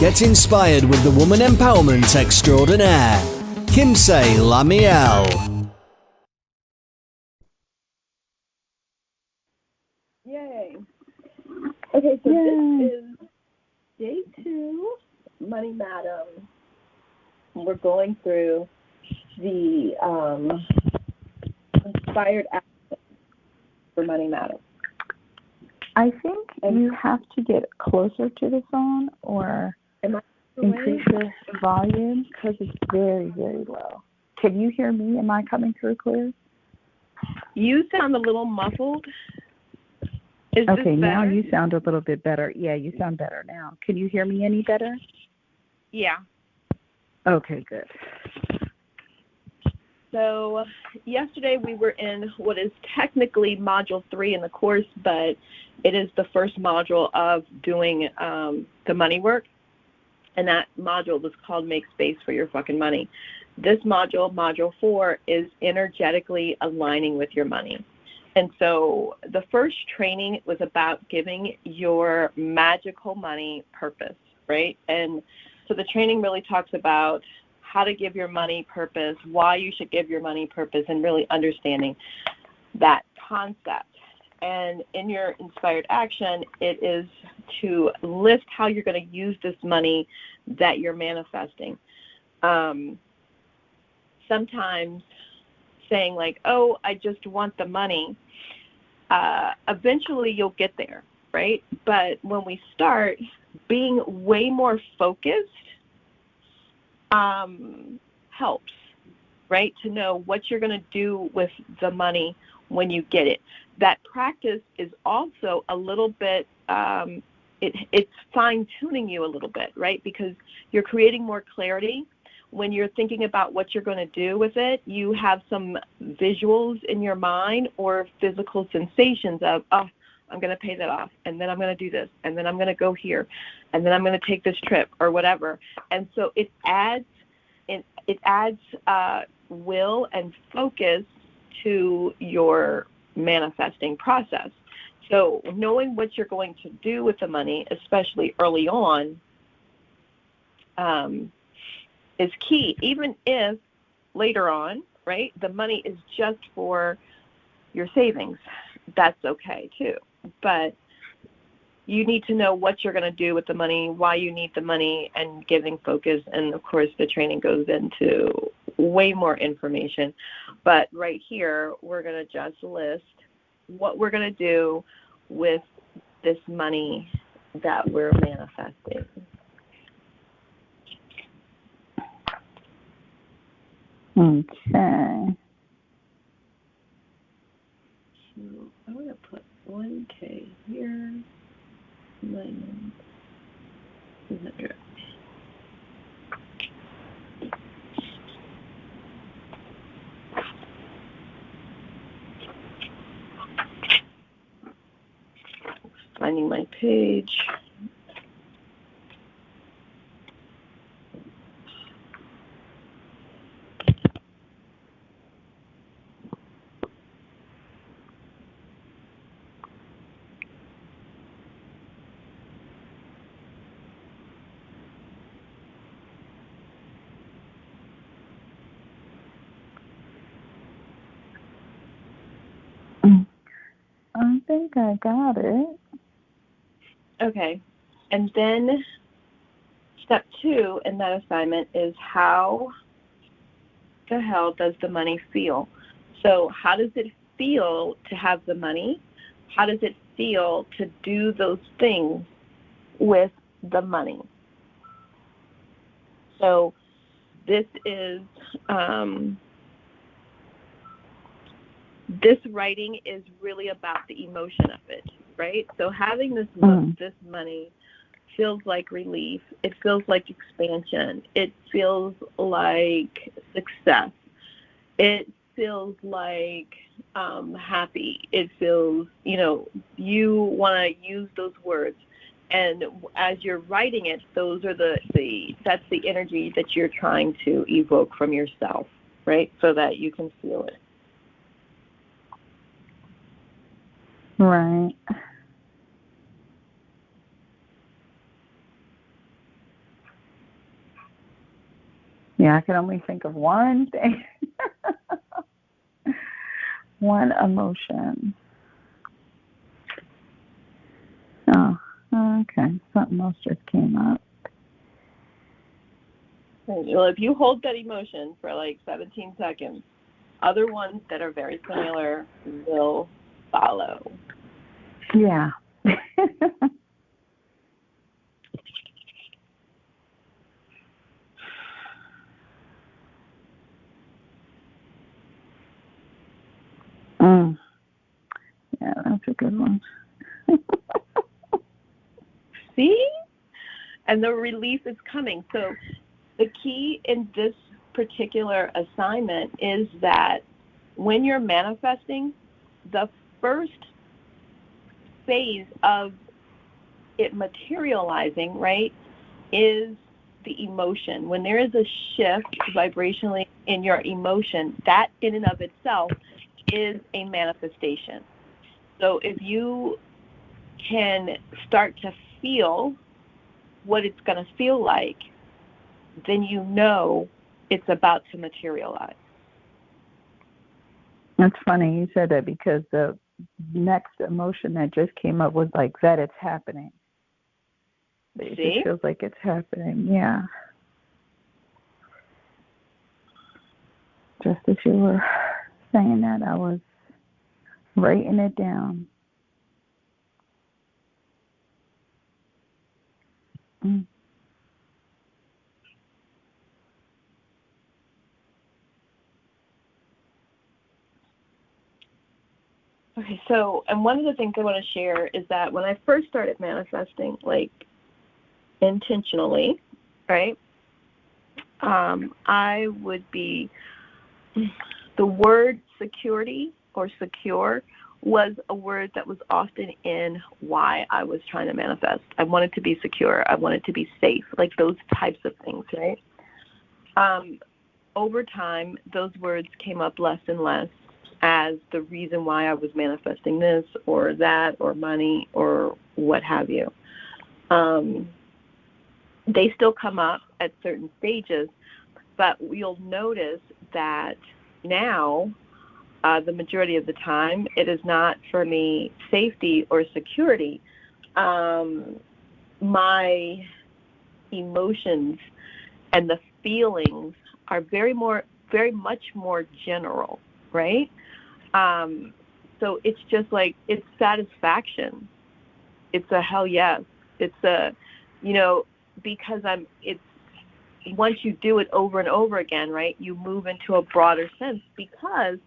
Get inspired with the woman empowerment extraordinaire, LaMeel. Yay. Okay, so this is day 2, Money Madam. We're going through the inspired action for Money Madam. I think you have to get closer to the phone or increase the volume because it's very, very low. Can you hear me? Am I coming through clear? You sound a little muffled. Is okay, now you sound a little bit better. Yeah, you sound better now. Can you hear me any better? Yeah. Okay, good. So yesterday we were in what is technically Module 3 in the course, but it is the first module of doing the money work, and that module was called Make Space for Your Fucking Money. This module, Module 4, is energetically aligning with your money. And so the first training was about giving your magical money purpose, right? And so the training really talks about how to give your money purpose, why you should give your money purpose, and really understanding that concept. And in your inspired action, it is to list how you're going to use this money that you're manifesting. Sometimes saying like, oh, I just want the money, eventually you'll get there, right? But when we start being way more focused, helps, right, to know what you're going to do with the money when you get it. That practice is also a little bit, it's fine-tuning you a little bit, right, because you're creating more clarity. When you're thinking about what you're going to do with it, you have some visuals in your mind or physical sensations of, oh, I'm going to pay that off, and then I'm going to do this, and then I'm going to go here, and then I'm going to take this trip or whatever. And so it adds will and focus to your manifesting process. So knowing what you're going to do with the money, especially early on, is key. Even if later on, right, the money is just for your savings, that's okay too. But you need to know what you're going to do with the money, why you need the money, and giving focus. And, of course, the training goes into way more information. But right here, we're going to just list what we're going to do with this money that we're manifesting. Okay. So I'm going to put 1K here. -200. Finding my page. I think I got it. Okay. And then step 2 in that assignment is how the hell does the money feel? So how does it feel to have the money? How does it feel to do those things with the money? So this is, this writing is really about the emotion of it, right? So having this this money feels like relief. It feels like expansion. It feels like success. It feels like happy. It feels, you want to use those words. And as you're writing it, those are that's the energy that you're trying to evoke from yourself, right? So that you can feel it. Right. Yeah, I can only think of one thing. One emotion. Oh, okay. Something else just came up. Well, if you hold that emotion for like 17 seconds, other ones that are very similar will follow. Yeah. Yeah, that's a good one. See? And the relief is coming. So the key in this particular assignment is that when you're manifesting, the first phase of it materializing, right, is the emotion. When there is a shift vibrationally in your emotion, that in and of itself is a manifestation. So if you can start to feel what it's going to feel like, then you know it's about to materialize. That's funny you said that, because the next emotion that just came up was like that it's happening. It See? just feels like it's happening. Yeah. Just as you were saying that, I was writing it down. Okay, so, and one of the things I want to share is that when I first started manifesting, like, intentionally, right, I would be, the word security or secure was a word that was often in why I was trying to manifest. I wanted to be secure. I wanted to be safe, like those types of things, right? Over time, those words came up less and less as the reason why I was manifesting this or that or money or what have you. They still come up at certain stages, but you'll notice that now, the majority of the time, it is not for me safety or security. My emotions and the feelings are very much more general, right? So it's just like, it's satisfaction. It's a hell yes. It's a, because it's, once you do it over and over again, right, you move into a broader sense, because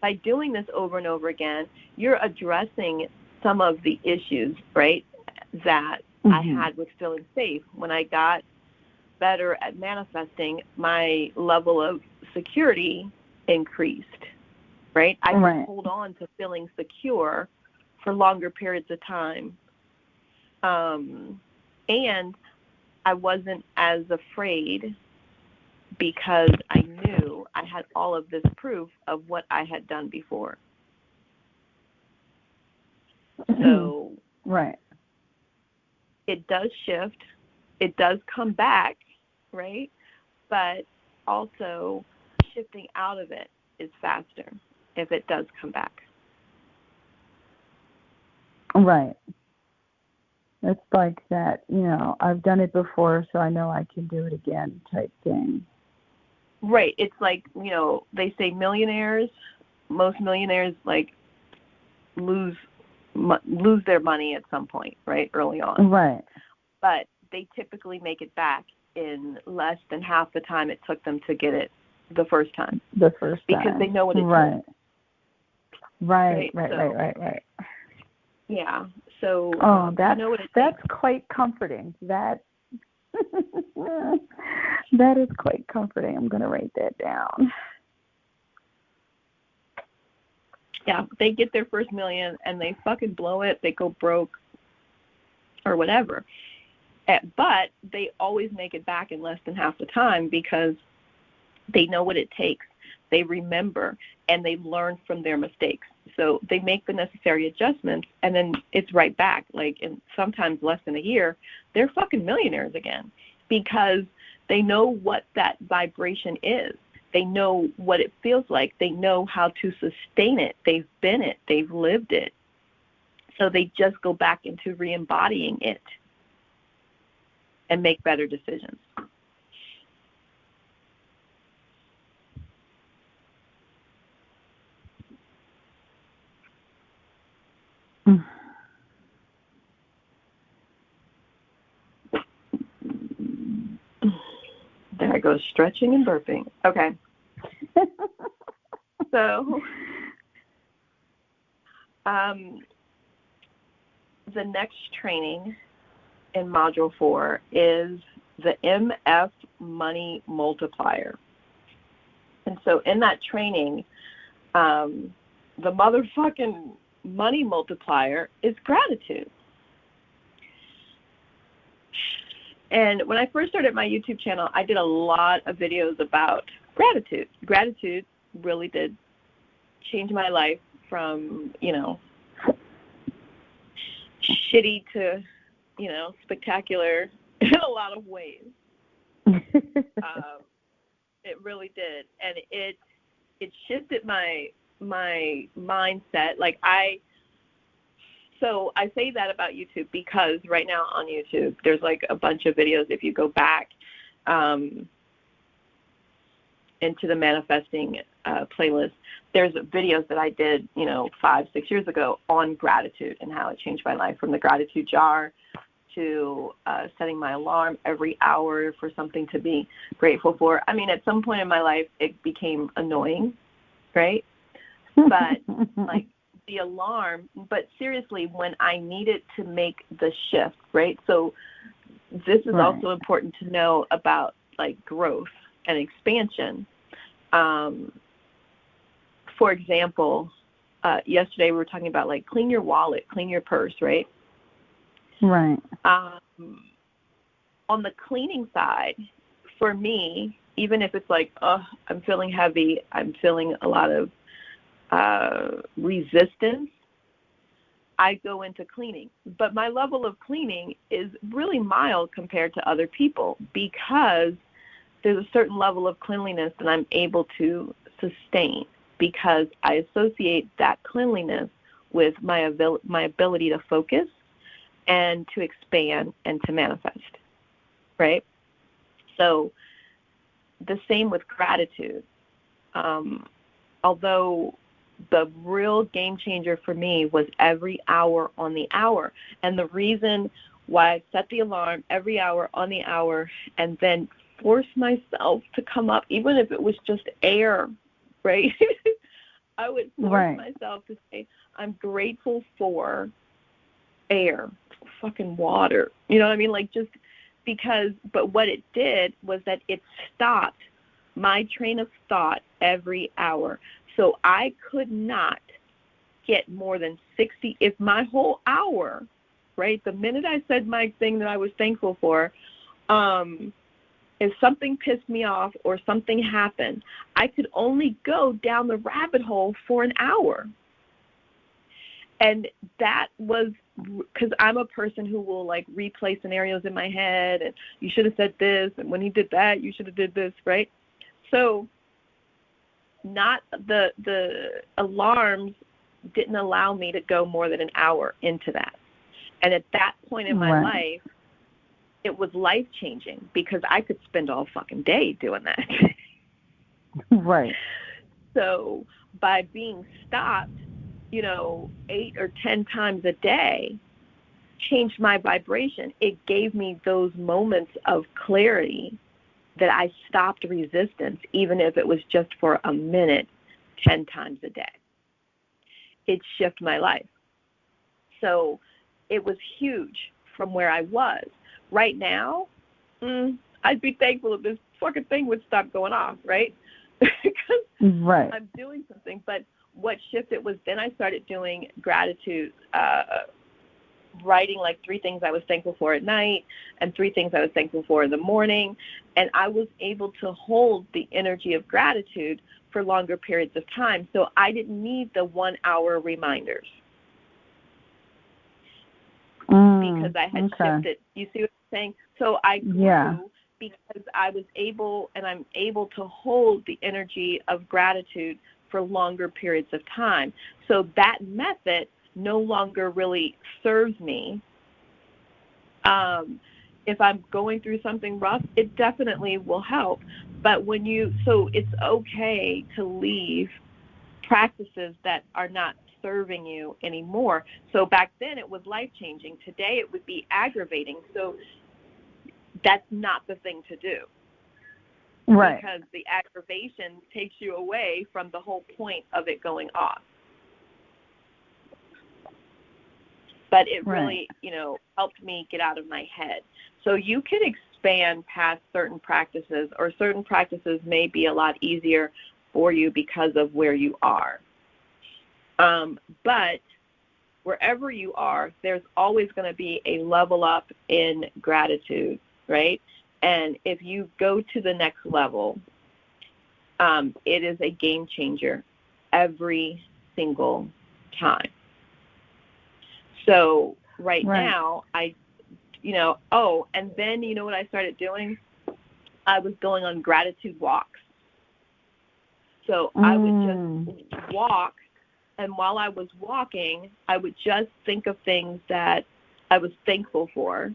by doing this over and over again, you're addressing some of the issues, right, that I had with feeling safe. When I got better at manifesting, my level of security increased, right? I could hold on to feeling secure for longer periods of time. And I wasn't as afraid because I knew I had all of this proof of what I had done before. So it does shift. It does come back, right? But also shifting out of it is faster if it does come back. Right. It's like that, I've done it before, so I know I can do it again type thing. Right. It's like, they say most millionaires, like, lose their money at some point, right, early on. Right. But they typically make it back in less than half the time it took them to get it the first time. Because they know what it is. Right. Yeah. So that's quite comforting. That that is quite comforting. I'm going to write that down. Yeah, they get their first million and they fucking blow it. They go broke or whatever. But they always make it back in less than half the time because they know what it takes. They remember and they learn from their mistakes. So they make the necessary adjustments and then it's right back. Like in sometimes less than a year, they're fucking millionaires again because They know what that vibration is. They know what it feels like. They know how to sustain it. They've been it. They've lived it. So they just go back into re-embodying it and make better decisions. There I go, stretching and burping. Okay. So, the next training in Module 4 is the MF Money Multiplier. And so in that training, the motherfucking money multiplier is gratitude. And when I first started my YouTube channel, I did a lot of videos about gratitude. Gratitude really did change my life from, shitty to, spectacular in a lot of ways. It really did. And it shifted my mindset. So I say that about YouTube because right now on YouTube, there's like a bunch of videos. If you go back into the manifesting playlist, there's videos that I did, 5-6 years ago on gratitude and how it changed my life, from the gratitude jar to setting my alarm every hour for something to be grateful for. I mean, at some point in my life, it became annoying, right? But the alarm, but seriously, when I needed to make the shift, right? So this is also important to know about growth and expansion. For example, yesterday we were talking about clean your wallet, clean your purse, right? Right. On the cleaning side, for me, even if it's I'm feeling heavy, I'm feeling a lot of resistance, I go into cleaning. But my level of cleaning is really mild compared to other people because there's a certain level of cleanliness that I'm able to sustain because I associate that cleanliness with my ability to focus and to expand and to manifest, right? So the same with gratitude. Although the real game changer for me was every hour on the hour. And the reason why I set the alarm every hour on the hour and then force myself to come up, even if it was just air, right? I would force myself to say, I'm grateful for air, fucking water. You know what I mean? Just because, but what it did was that it stopped my train of thought every hour. So I could not get more than 60, if my whole hour, right, the minute I said my thing that I was thankful for, if something pissed me off or something happened, I could only go down the rabbit hole for an hour. And that was because I'm a person who will replay scenarios in my head, and you should have said this, and when he did that, you should have did this, right? So not the alarms didn't allow me to go more than an hour into that. And at that point in my life, it was life-changing because I could spend all fucking day doing that. Right. So by being stopped, 8 or 10 times a day changed my vibration. It gave me those moments of clarity that I stopped resistance, even if it was just for a minute, 10 times a day. It shifted my life. So it was huge from where I was. Right now, I'd be thankful if this fucking thing would stop going off, right? Because I'm doing something. But what shifted was then I started doing gratitude, writing 3 things I was thankful for at night and 3 things I was thankful for in the morning. And I was able to hold the energy of gratitude for longer periods of time. So I didn't need the 1-hour reminders because I had shifted. You see what I'm saying? So I grew because I was able, and I'm able to hold the energy of gratitude for longer periods of time. So that method no longer really serves me. If I'm going through something rough, it definitely will help. But so it's okay to leave practices that are not serving you anymore. So back then it was life-changing. Today it would be aggravating. So that's not the thing to do. Right. Because the aggravation takes you away from the whole point of it going off. But it really, helped me get out of my head. So you can expand past certain practices, or certain practices may be a lot easier for you because of where you are. But wherever you are, there's always going to be a level up in gratitude, right? And if you go to the next level, it is a game changer every single time. So right now, and then you know what I started doing? I was going on gratitude walks. So I would just walk, and while I was walking, I would just think of things that I was thankful for.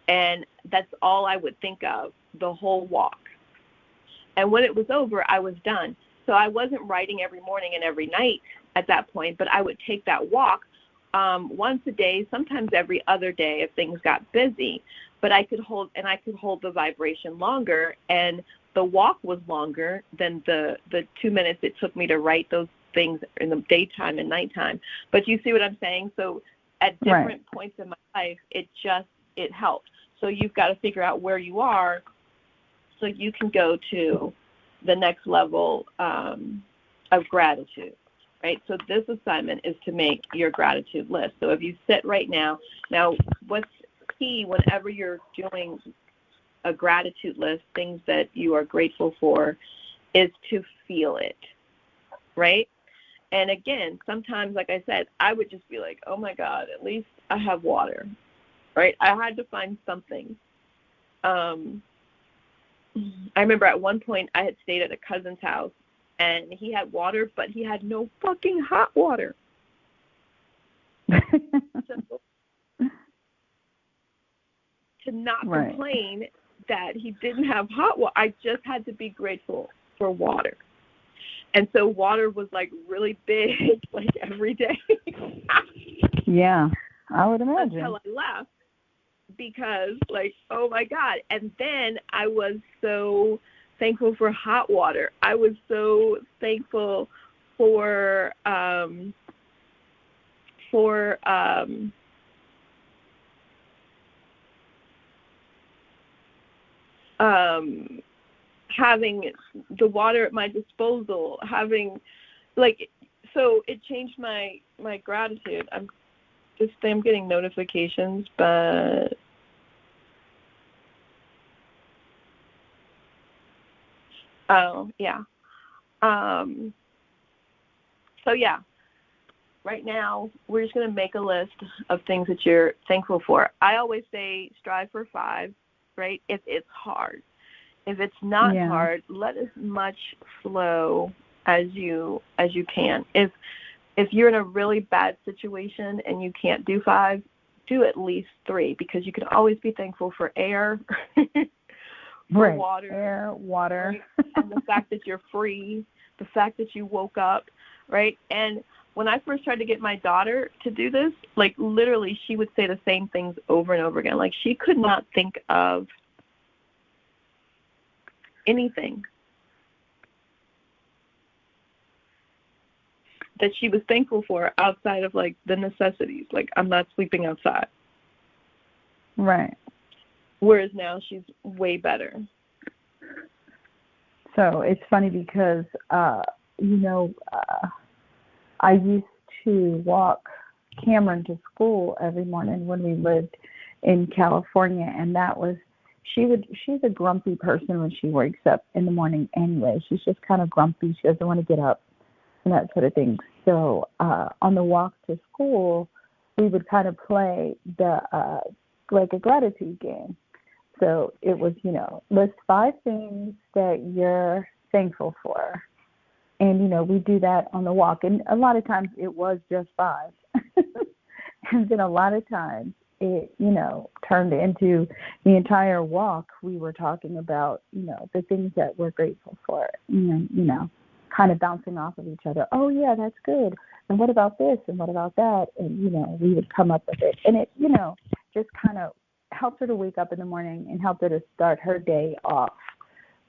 And that's all I would think of the whole walk. And when it was over, I was done. So I wasn't writing every morning and every night at that point, but I would take that walk once a day, sometimes every other day if things got busy. But I could hold the vibration longer, and the walk was longer than the 2 minutes it took me to write those things in the daytime and nighttime. But you see what I'm saying? So at different points in my life, it helped. So you've got to figure out where you are so you can go to the next level of gratitude, right? So this assignment is to make your gratitude list. So if you sit right now, what's key whenever you're doing a gratitude list, things that you are grateful for, is to feel it, right? And again, sometimes, like I said, I would just be like, oh my God, at least I have water, right? I had to find something. I remember at one point I had stayed at a cousin's house, and he had water, but he had no fucking hot water. So, to not complain that he didn't have hot water, I just had to be grateful for water. And so water was like really big, like every day. Yeah, I would imagine. Until I left, because like, oh my God. And then I was so thankful for hot water. I was so thankful for having the water at my disposal, so it changed my gratitude. I'm getting notifications, but so yeah, right now we're just going to make a list of things that you're thankful for. I always say strive for 5, right? If it's hard. If it's not hard, let as much flow as you can. If you're in a really bad situation and you can't do 5, do at least 3, because you can always be thankful for air, for water, right? And the fact that you're free, the fact that you woke up, right? And when I first tried to get my daughter to do this, like literally she would say the same things over and over again. Like she could not think of anything that she was thankful for outside of like the necessities. Like I'm not sleeping outside. Right. Whereas now she's way better. So it's funny because, I used to walk Cameron to school every morning when we lived in California, and she's a grumpy person when she wakes up in the morning anyway. She's just kind of grumpy. She doesn't want to get up and that sort of thing. So on the walk to school, we would kind of play like a gratitude game. So it was, list 5 things that you're thankful for. And, we do that on the walk. And a lot of times it was just 5. And then a lot of times it, turned into the entire walk. We were talking about, the things that we're grateful for. And then, kind of bouncing off of each other. Oh, yeah, that's good. And what about this? And what about that? And, we would come up with it. And it, just kind of helped her to wake up in the morning and helped her to start her day off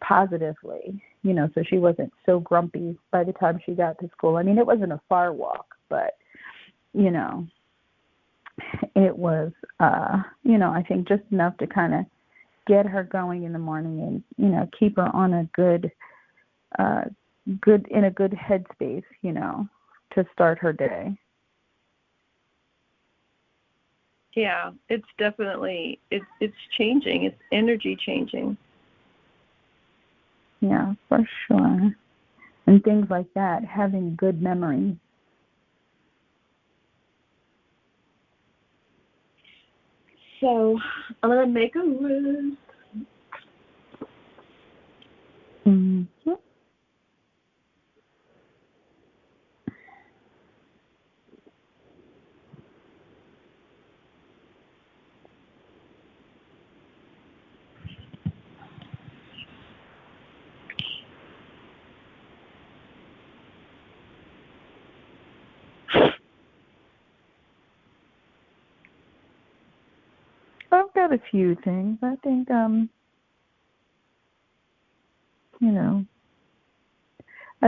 positively, so she wasn't so grumpy by the time she got to school. I mean, it wasn't a far walk, but, it was, I think just enough to kind of get her going in the morning and, keep her on a good in a good headspace, to start her day. Yeah, it's definitely, it's changing. It's energy changing. Yeah, for sure. And things like that, having good memories. So I'm going to make a list. Mm-hmm. I've got a few things. I think, I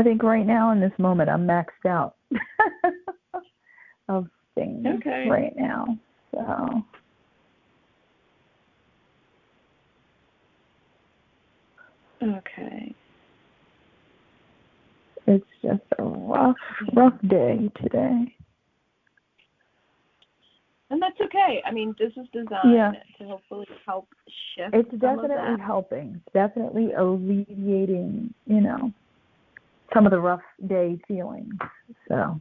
think right now in this moment I'm maxed out of things right now. So Okay. It's just a rough day today. And that's okay. I mean, this is designed to hopefully help shift. It's definitely helping. It's definitely alleviating, some of the rough day feelings. So.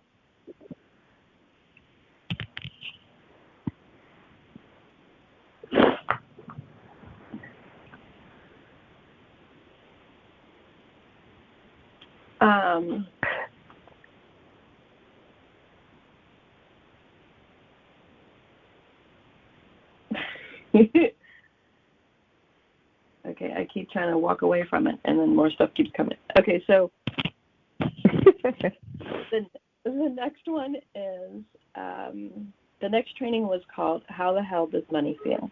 Okay, I keep trying to walk away from it, and then more stuff keeps coming. Okay, so the next one is, the next training was called How the Hell Does Money Feel?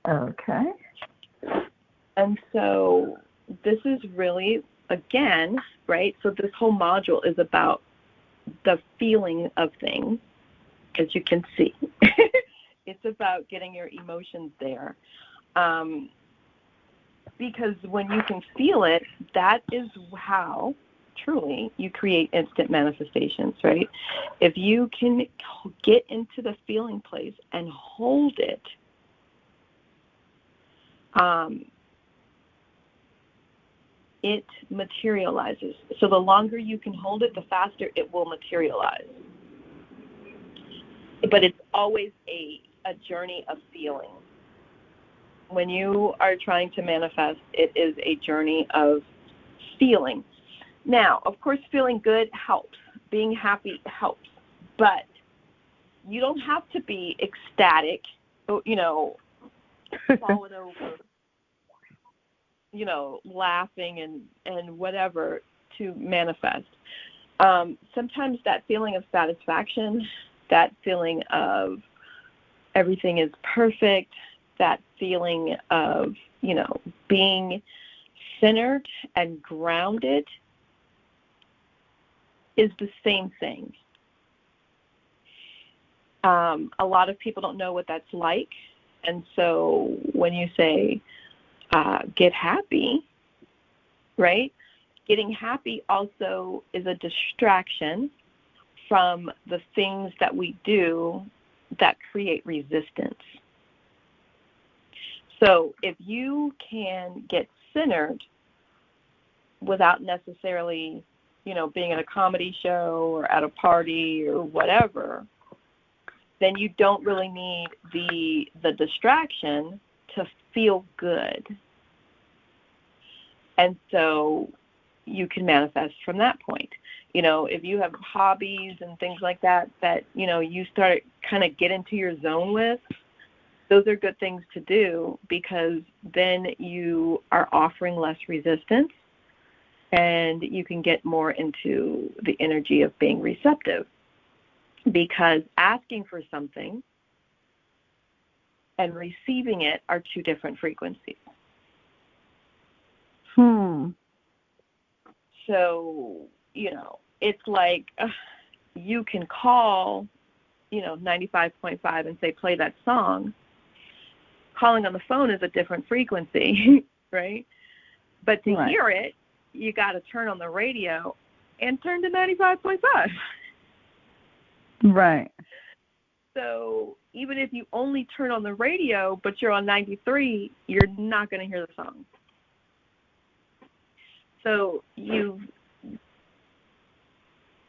Okay. And so this is really, again, right, so this whole module is about the feeling of things, as you can see. It's about getting your emotions there. Because when you can feel it, that is how, truly, you create instant manifestations, right? If you can get into the feeling place and hold it, it materializes. So the longer you can hold it, the faster it will materialize. But it's always a journey of feeling. When you are trying to manifest, it is a journey of feeling. Now, of course, feeling good helps. Being happy helps. But you don't have to be ecstatic, falling over, laughing and whatever to manifest. Sometimes that feeling of satisfaction, that feeling of everything is perfect, that feeling of, being centered and grounded is the same thing. A lot of people don't know what that's like. And so when you say, get happy, right? Getting happy also is a distraction from the things that we do that create resistance. So if you can get centered without necessarily, being at a comedy show or at a party or whatever, then you don't really need the distraction to feel good. And so you can manifest from that point. If you have hobbies and things like that, you start kind of get into your zone with, those are good things to do, because then you are offering less resistance and you can get more into the energy of being receptive. Because asking for something and receiving it are two different frequencies. So, it's like you can call, 95.5 and say, play that song. Calling on the phone is a different frequency, right? But to hear it, you got to turn on the radio and turn to 95.5. Right. So even if you only turn on the radio, but you're on 93, you're not going to hear the song. So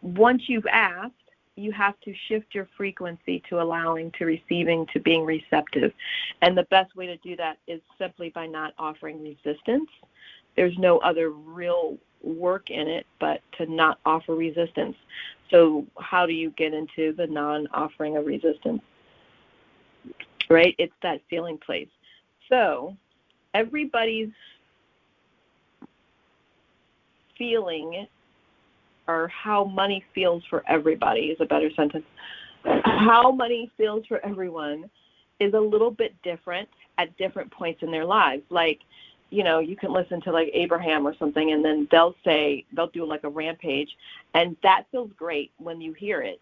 once you've asked, you have to shift your frequency to allowing, to receiving, to being receptive. And the best way to do that is simply by not offering resistance. There's no other real work in it but to not offer resistance. So how do you get into the non-offering of resistance? Right? It's that feeling place. So everybody's feeling, or how money feels for everybody is a better sentence. How money feels for everyone is a little bit different at different points in their lives. Like, you can listen to like Abraham or something, and then they'll do like a rampage, and that feels great when you hear it.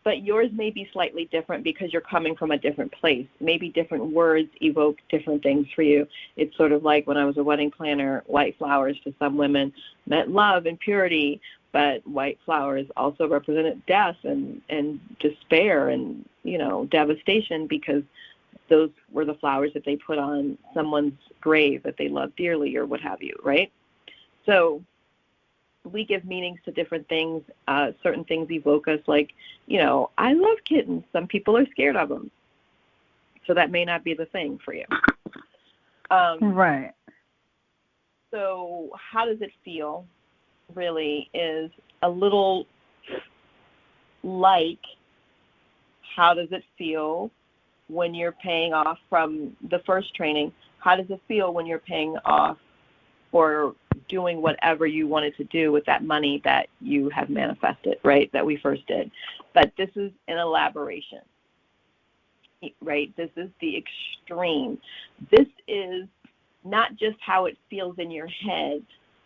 But yours may be slightly different because you're coming from a different place. Maybe different words evoke different things for you. It's sort of like when I was a wedding planner, white flowers to some women meant love and purity, but white flowers also represented death and despair and, devastation, because those were the flowers that they put on someone's grave that they loved dearly or what have you, right? So we give meanings to different things. Certain things evoke us, like, I love kittens. Some people are scared of them. So that may not be the thing for you. Right. So how does it feel, really, is a little like, how does it feel when you're paying off from the first training? How does it feel when you're paying off or doing whatever you wanted to do with that money that you have manifested, right, that we first did? But this is an elaboration, right? This is the extreme. This is not just how it feels in your head,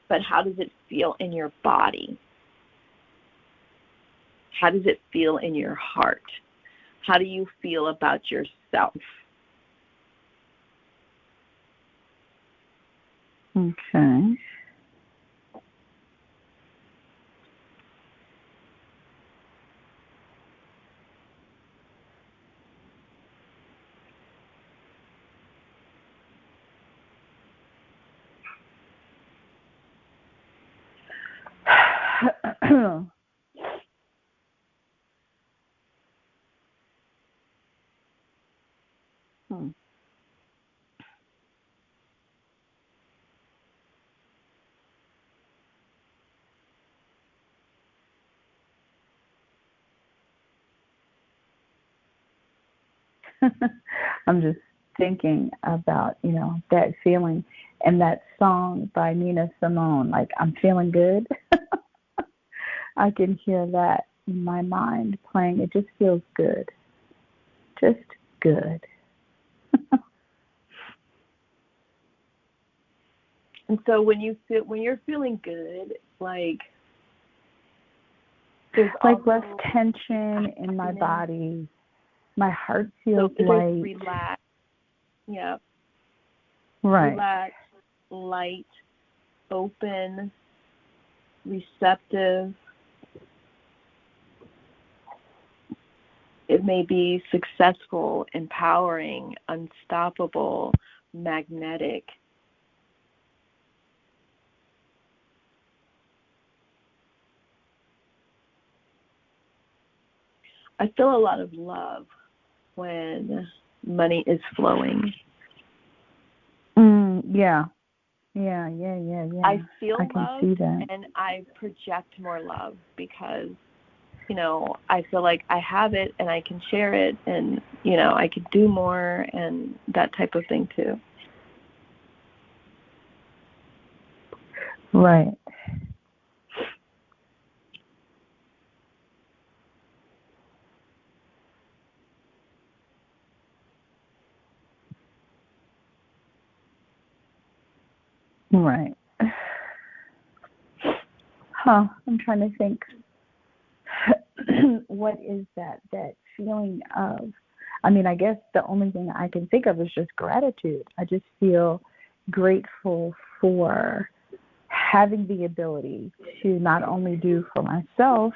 but how does it feel in your body? How does it feel in your heart? How do you feel about yourself? Okay. I'm just thinking about, that feeling and that song by Nina Simone, like, I'm feeling good. I can hear that in my mind playing. It just feels good. Just good. And so when you're feeling good, like, there's like less tension in my body. My heart feels light. Relaxed. Yeah. Right. Relaxed, light, open, receptive. It may be successful, empowering, unstoppable, magnetic. I feel a lot of love when money is flowing. Yeah. I feel can loved, see that. and I project more love because, I feel like I have it and I can share it, and, I could do more and that type of thing too. Right. Right. I'm trying to think. What is that feeling of? I guess the only thing I can think of is just gratitude. I just feel grateful for having the ability to not only do for myself,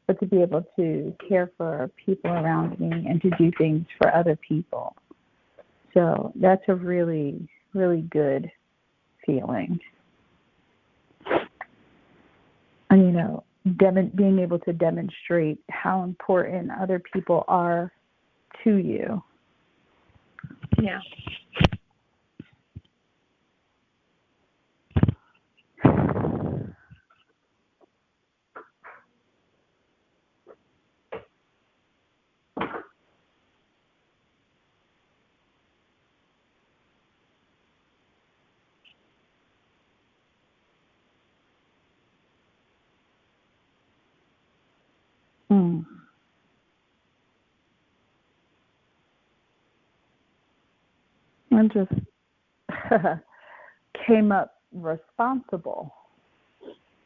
but to be able to care for people around me and to do things for other people. So that's a really, really good feeling. And, being able to demonstrate how important other people are to you. Yeah. I just came up responsible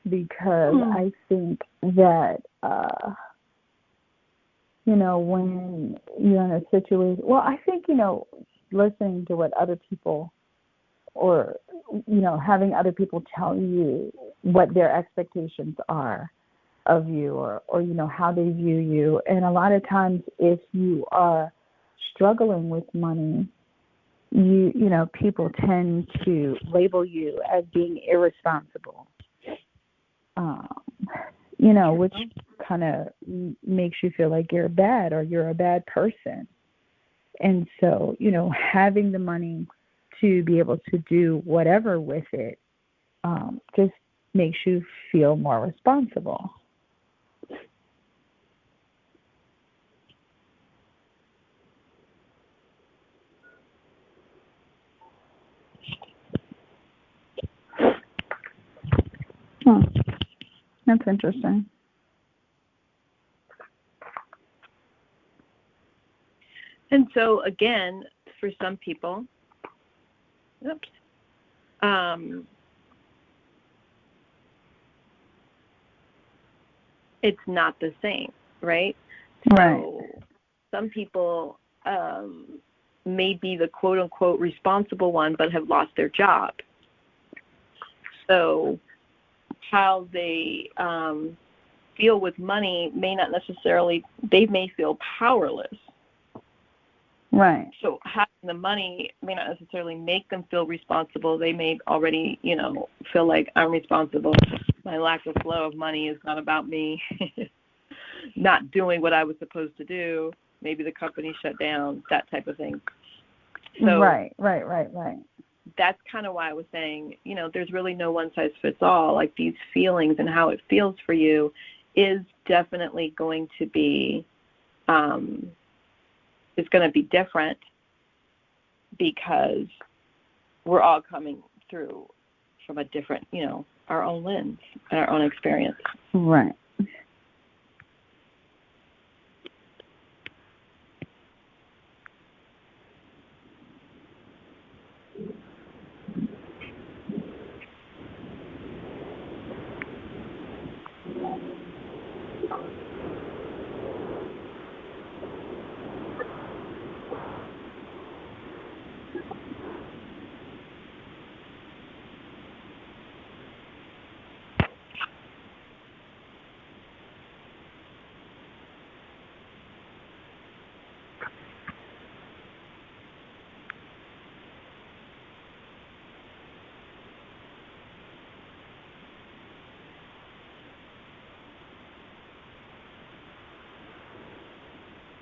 because I think that, when you're in a situation, I think, listening to what other people or, having other people tell you what their expectations are of you or how they view you. And a lot of times if you are struggling with money, people tend to label you as being irresponsible, which kind of makes you feel like you're bad or you're a bad person. And so, having the money to be able to do whatever with it just makes you feel more responsible. That's interesting. And so, again, for some people, it's not the same, right? Right. So some people may be the quote-unquote responsible one but have lost their job. So how they feel with money may not necessarily, they may feel powerless. Right. So having the money may not necessarily make them feel responsible. They may already, feel like I'm responsible. My lack of flow of money is not about me not doing what I was supposed to do. Maybe the company shut down, that type of thing. So Right. That's kind of why I was saying, there's really no one size fits all. Like these feelings and how it feels for you is definitely going to be it's going to be different because we're all coming through from a different, our own lens and our own experience. Right.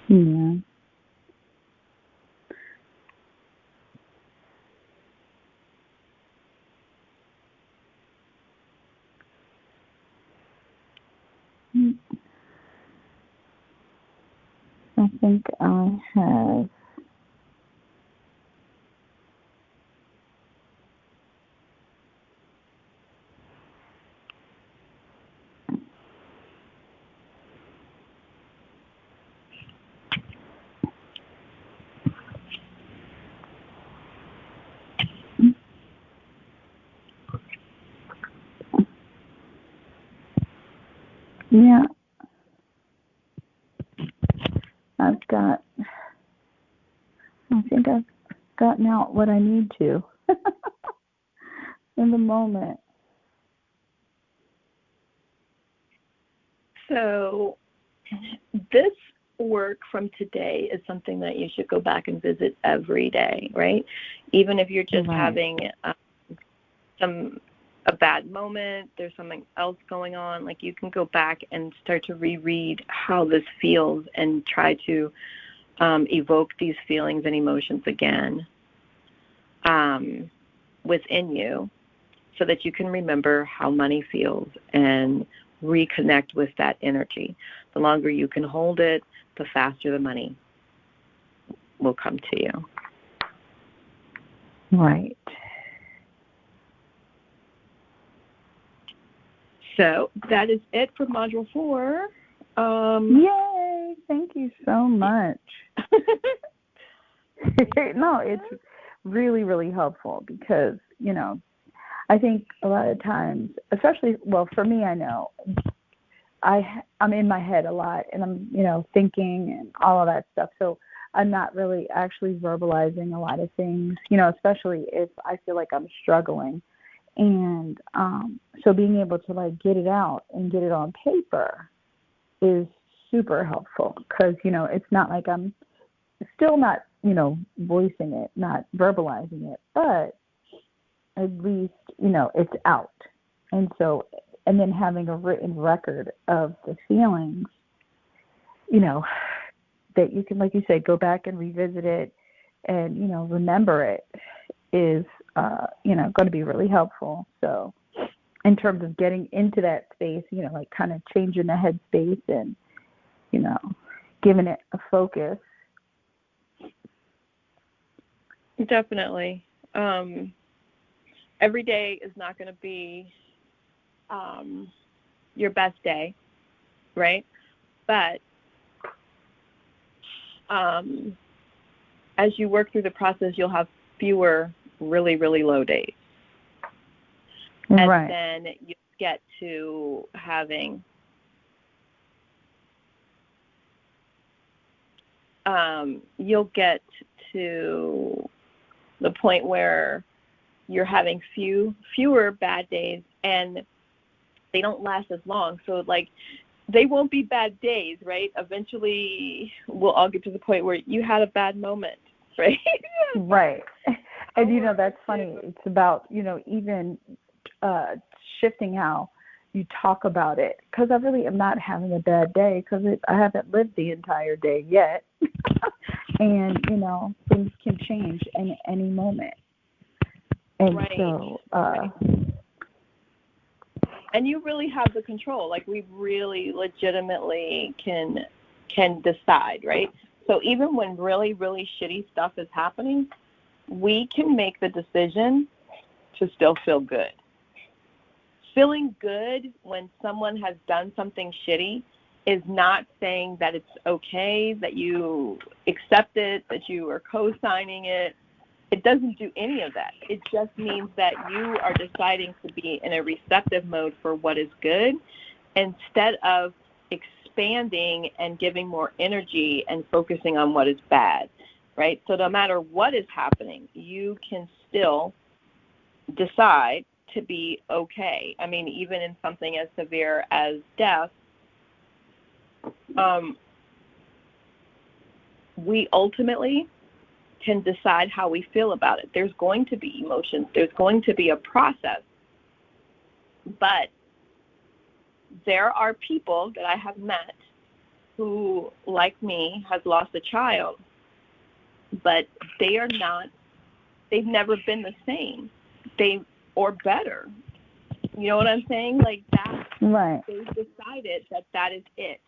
Yeah. I think I have. Yeah, I think I've gotten out what I need to in the moment. So this work from today is something that you should go back and visit every day, right? Even if you're just having a bad moment, there's something else going on, like you can go back and start to reread how this feels and try to evoke these feelings and emotions again within you so that you can remember how money feels and reconnect with that energy. The longer you can hold it, the faster the money will come to you. Right. So that is it for Module 4. Yay! Thank you so much. No, it's really, really helpful because, you know, I think a lot of times, especially, well, for me, I know I'm in my head a lot and I'm, you know, thinking and all of that stuff. So I'm not really actually verbalizing a lot of things, you know, especially if I feel like I'm struggling. And so being able to, like, get it out and get it on paper is super helpful because, you know, it's not like I'm still not, you know, voicing it, not verbalizing it, but at least, you know, it's out. And so, and then having a written record of the feelings, you know, that you can, like you said, go back and revisit it and, you know, remember it is, you know, going to be really helpful. So in terms of getting into that space, you know, like kind of changing the headspace and, you know, giving it a focus. Definitely. Every day is not going to be your best day, right? But as you work through the process, you'll have fewer really, really low days. And then you get to having you'll get to the point where you're having fewer bad days and they don't last as long. So, like, they won't be bad days, right? Eventually we'll all get to the point where you had a bad moment, right? Right. And, you know, that's funny. It's about, you know, even shifting how you talk about it. Because I really am not having a bad day because I haven't lived the entire day yet. And, you know, things can change in any moment. And so... And you really have the control. Like, we really legitimately can decide, right? So even when really, really shitty stuff is happening, we can make the decision to still feel good. Feeling good when someone has done something shitty is not saying that it's okay, that you accept it, that you are co-signing it. It doesn't do any of that. It just means that you are deciding to be in a receptive mode for what is good instead of expanding and giving more energy and focusing on what is bad, right? So no matter what is happening, you can still decide to be okay. I mean, even in something as severe as death, we ultimately can decide how we feel about it. There's going to be emotions. There's going to be a process. But there are people that I have met who, like me, has lost a child, but they've never been the same. Or better. You know what I'm saying? Like that, right. they've decided that is it.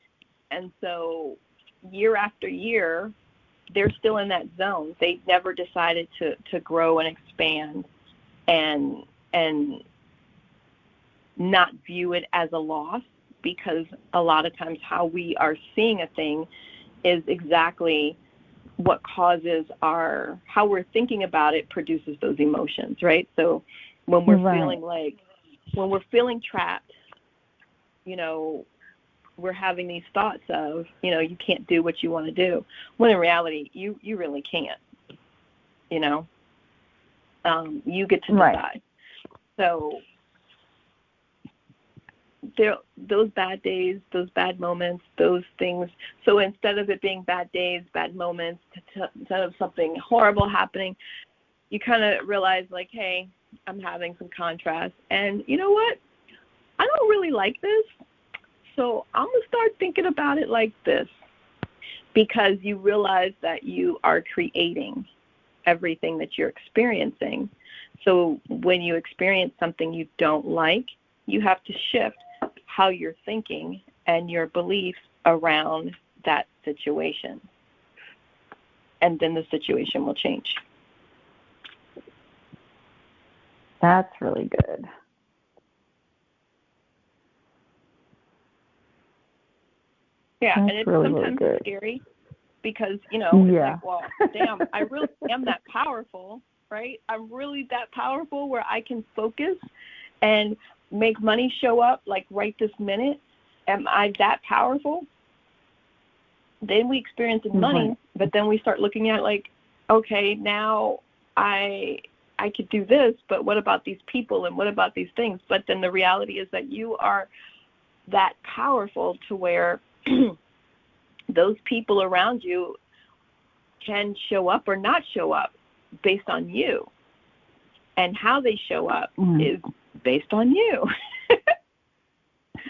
And so year after year, they're still in that zone. They never decided to grow and expand and not view it as a loss, because a lot of times how we are seeing a thing is exactly what causes how we're thinking about it produces those emotions, right? So when we're when we're feeling trapped, we're having these thoughts of, you can't do what you want to do, when in reality, you really can't, you get to decide. So those bad days, those bad moments, those things. So instead of it being bad days, bad moments, instead of something horrible happening, you kind of realize, like, hey, I'm having some contrast. And you know what? I don't really like this. So I'm going to start thinking about it like this, because you realize that you are creating everything that you're experiencing. So when you experience something you don't like, you have to shift how you're thinking and your beliefs around that situation. And then the situation will change. That's really good. Yeah, that's and it's really, sometimes really good. Scary, because, it's like, well, damn, I really am that powerful, right? I'm really that powerful where I can focus and make money show up, like, right this minute. Am I that powerful? Then we experience money, but then we start looking at, like, okay, now I could do this, but what about these people and what about these things? But then the reality is that you are that powerful to where those people around you can show up or not show up based on you. And how they show up is based on you.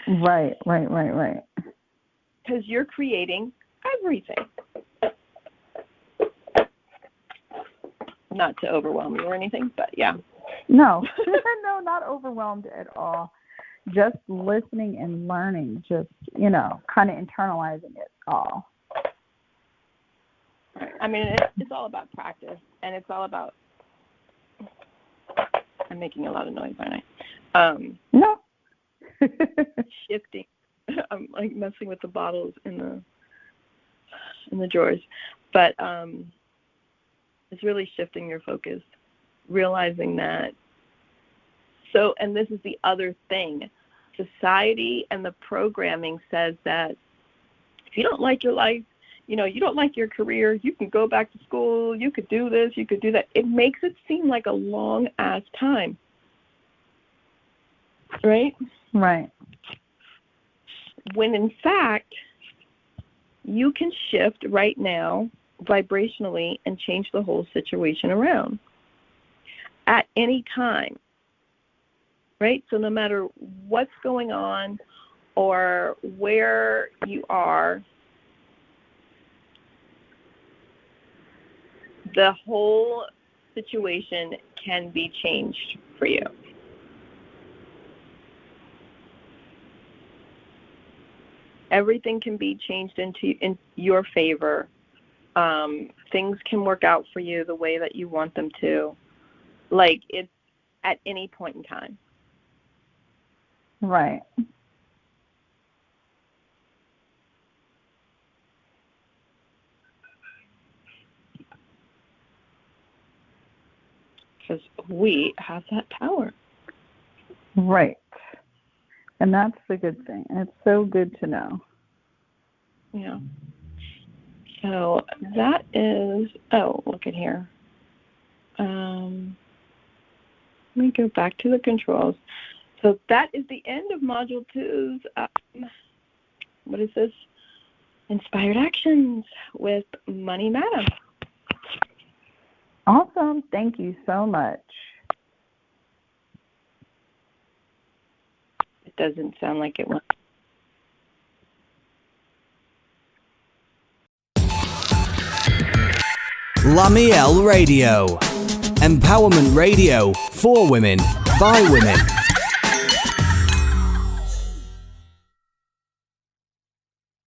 Right. Because you're creating everything. Not to overwhelm you or anything, but yeah. No, no, not overwhelmed at all. Just listening and learning, just, kind of internalizing it all. Right. I mean, it's all about practice, and it's all about, I'm making a lot of noise, aren't I? No. Shifting. I'm like messing with the bottles in the drawers. But it's really shifting your focus, realizing that. So, and this is the other thing. Society and the programming says that if you don't like your life, you don't like your career, you can go back to school, you could do this, you could do that. It makes it seem like a long-ass time. Right? Right. When in fact, you can shift right now vibrationally and change the whole situation around at any time. Right? So no matter what's going on or where you are, the whole situation can be changed for you. Everything can be changed in your favor. Things can work out for you the way that you want them to. Like, it's at any point in time. Right. Because we have that power. Right. And that's the good thing. It's so good to know. Yeah. So that is, look at here. Let me go back to the controls. So that is the end of Module 2's, what is this? Inspired Actions with Money Madam. Awesome. Thank you so much. It doesn't sound like it went. LaMeel Radio. Empowerment radio for women, by women.